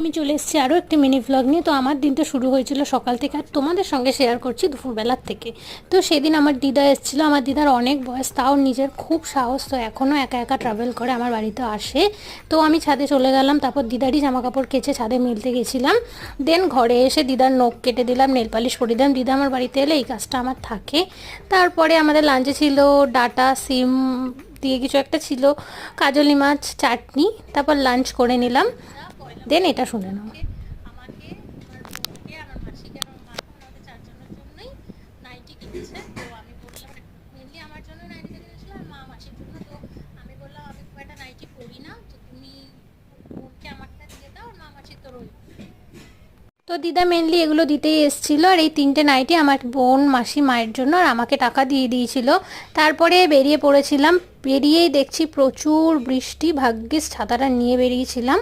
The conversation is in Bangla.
আমি চলে এসেছি আরও একটি মিনি ভ্লগ নিয়ে। তো আমার দিনটা শুরু হয়েছিল সকাল থেকে, আর তোমাদের সঙ্গে শেয়ার করছি দুপুরবেলার থেকে। তো সেদিন আমার দিদা এসেছিলো। আমার দিদার অনেক বয়স, তাও নিজের খুব সাহস, তো এখনও একা একা ট্রাভেল করে, আমার বাড়িতে আসে। তো আমি ছাদে চলে গেলাম, তারপর দিদারই জামা কাপড় কেচে ছাদে মেলতে গেছিলাম। দেন ঘরে এসে দিদার নখ কেটে দিলাম, নেল পালিশ পরিয়ে দিলাম। দিদা আমার বাড়িতে এলে এই কাজটা আমার থাকে। তারপরে আমাদের লাঞ্চে ছিল ডাটা সিম দিয়ে কিছু একটা ছিল, কাজলি মাছ, চাটনি। তারপর লাঞ্চ করে নিলাম। দেন এটা শুনে নাও। আমাকে, আমার বোনকে, আমার মাসিকে, আমার মাকে, আমাদের চারজনের জন্যই নাইটি কিনেছে। তো আমি বললাম, মেনলি আমার জন্য নাইটিটা কিনেছিল আর মা মাসির জন্য। তো আমি বললাম আমি খুব একটা নাইটি পরি না, তো তুমি বোনকে আমারটা দিয়ে দাও, আর মা মাসির তো রইল। তো দিদা মেনলি এগুলো দিতেই এসেছিলো, আর এই তিনটে নাইটি আমার বোন, মাসি, মায়ের জন্য, আর আমাকে টাকা দিয়ে দিয়েছিল। তারপরে বেরিয়ে পড়েছিলাম। বেরিয়েই দেখছি প্রচুর বৃষ্টি, ভাগ্যিস ছাতাটা নিয়ে বেরিয়েছিলাম।